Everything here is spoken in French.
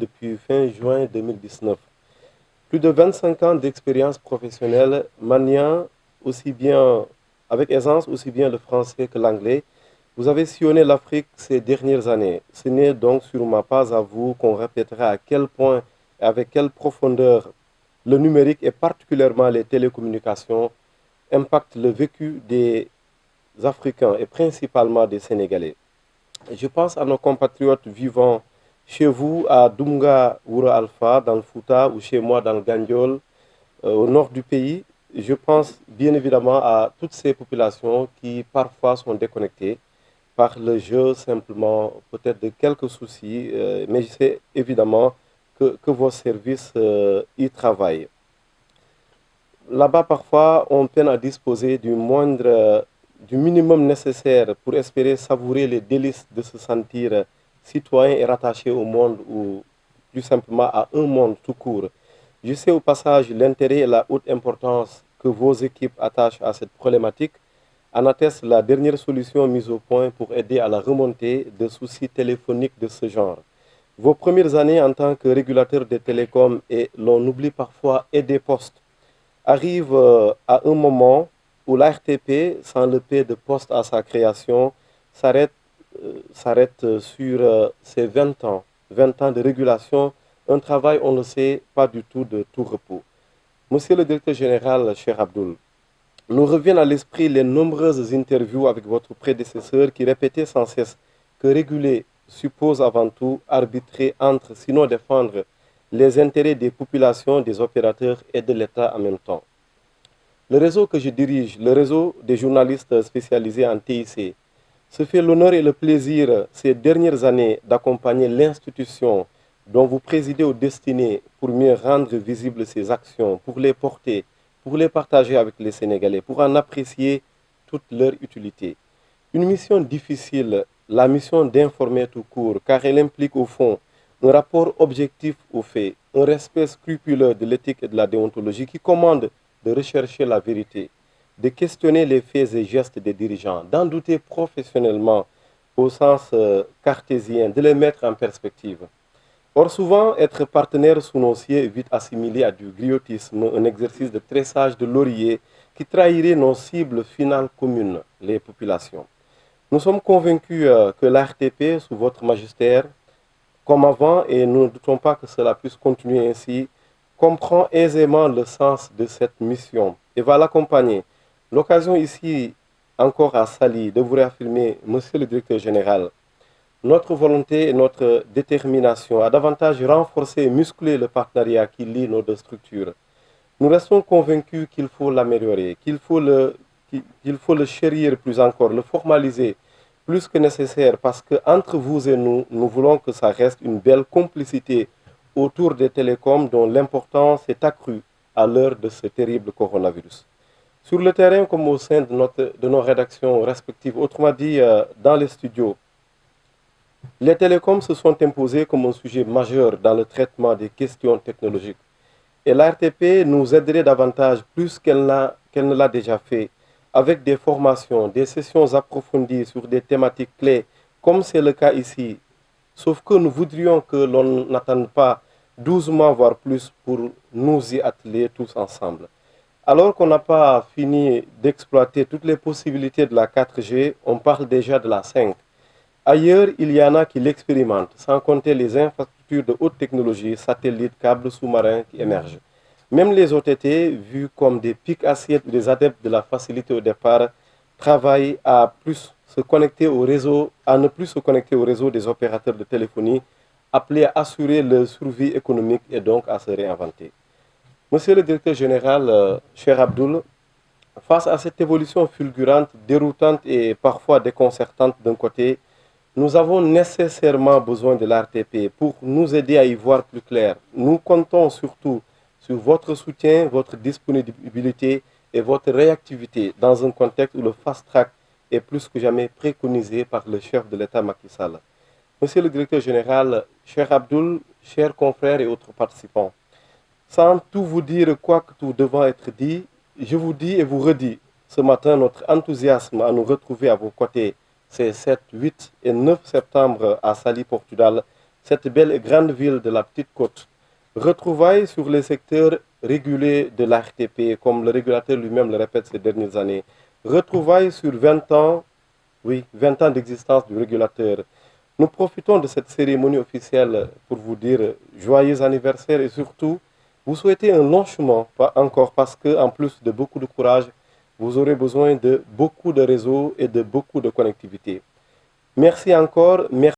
depuis fin juin 2019. Plus de 25 ans d'expérience professionnelle maniant aussi bien, avec aisance aussi bien le français que l'anglais. Vous avez sillonné l'Afrique ces dernières années. Ce n'est donc sûrement pas à vous qu'on répétera à quel point et avec quelle profondeur le numérique et particulièrement les télécommunications impactent le vécu des Africains et principalement des Sénégalais. Je pense à nos compatriotes vivant chez vous à Dunga, Oura Alpha, dans le Fouta, ou chez moi dans le Gandiol, au nord du pays. Je pense bien évidemment à toutes ces populations qui parfois sont déconnectées par le jeu simplement peut-être de quelques soucis, mais je sais évidemment que vos services y travaillent. Là-bas, parfois, on peine à disposer du minimum nécessaire pour espérer savourer les délices de se sentir citoyen et rattaché au monde ou plus simplement à un monde tout court. Je sais au passage l'intérêt et la haute importance que vos équipes attachent à cette problématique. En atteste la dernière solution mise au point pour aider à la remontée de soucis téléphoniques de ce genre. Vos premières années en tant que régulateur des télécoms et, l'on oublie parfois, et des postes arrive à un moment où l'ARTP, sans le P de poste à sa création, s'arrête sur ses 20 ans de régulation, un travail, on le sait, pas du tout de tout repos. Monsieur le directeur général, cher Abdoul, nous reviennent à l'esprit les nombreuses interviews avec votre prédécesseur qui répétait sans cesse que réguler suppose avant tout arbitrer entre, sinon défendre, les intérêts des populations, des opérateurs et de l'État en même temps. Le réseau que je dirige, le réseau des journalistes spécialisés en TIC, se fait l'honneur et le plaisir ces dernières années d'accompagner l'institution dont vous présidez aux destinées pour mieux rendre visibles ses actions, pour les porter, pour les partager avec les Sénégalais, pour en apprécier toute leur utilité. Une mission difficile, la mission d'informer tout court, car elle implique au fond un rapport objectif aux faits, un respect scrupuleux de l'éthique et de la déontologie qui commande de rechercher la vérité, de questionner les faits et gestes des dirigeants, d'en douter professionnellement au sens cartésien, de les mettre en perspective. Or, souvent, être partenaire sous nos cieux est vite assimilé à du griotisme, un exercice de tressage de laurier qui trahirait nos cibles finales communes, les populations. Nous sommes convaincus que l'ARTP, sous votre magistère, comme avant, et nous ne doutons pas que cela puisse continuer ainsi, comprend aisément le sens de cette mission et va l'accompagner. L'occasion ici, encore à Sali, de vous réaffirmer, Monsieur le Directeur général, notre volonté et notre détermination à davantage renforcer et muscler le partenariat qui lie nos deux structures. Nous restons convaincus qu'il faut l'améliorer, qu'il faut le chérir plus encore, le formaliser plus que nécessaire parce que entre vous et nous voulons que ça reste une belle complicité autour des télécoms dont l'importance est accrue à l'heure de ce terrible coronavirus. Sur le terrain comme au sein de nos rédactions respectives, autrement dit dans les studios, les télécoms se sont imposés comme un sujet majeur dans le traitement des questions technologiques. Et l'ARTP nous aiderait davantage, plus qu'elle ne l'a déjà fait, avec des formations, des sessions approfondies sur des thématiques clés, comme c'est le cas ici. Sauf que nous voudrions que l'on n'attende pas 12 mois, voire plus, pour nous y atteler tous ensemble. Alors qu'on n'a pas fini d'exploiter toutes les possibilités de la 4G, on parle déjà de la 5. Ailleurs, il y en a qui l'expérimentent, sans compter les infrastructures de haute technologie, satellites, câbles sous-marins qui émergent. Même les OTT, vus comme des pics assiettes ou des adeptes de la facilité au départ, travaillent à plus se connecter au réseau, à ne plus se connecter au réseau des opérateurs de téléphonie, appelés à assurer leur survie économique et donc à se réinventer. Monsieur le directeur général, cher Abdoul, face à cette évolution fulgurante, déroutante et parfois déconcertante d'un côté, nous avons nécessairement besoin de l'ARTP pour nous aider à y voir plus clair. Nous comptons surtout sur votre soutien, votre disponibilité et votre réactivité dans un contexte où le fast-track est plus que jamais préconisé par le chef de l'État Macky Sall. Monsieur le directeur général, cher Abdoul, chers confrères et autres participants, sans tout vous dire quoi que tout devant être dit, je vous dis et vous redis ce matin notre enthousiasme à nous retrouver à vos côtés ces 7, 8 et 9 septembre à Sali, Portugal, cette belle et grande ville de la Petite Côte. Retrouvailles sur les secteurs régulés de l'ARTP, comme le régulateur lui-même le répète ces dernières années. Retrouvailles sur 20 ans, oui, 20 ans d'existence du régulateur. Nous profitons de cette cérémonie officielle pour vous dire joyeux anniversaire et surtout vous souhaiter un long chemin, pas encore parce que en plus de beaucoup de courage, vous aurez besoin de beaucoup de réseaux et de beaucoup de connectivité. Merci encore. Merci.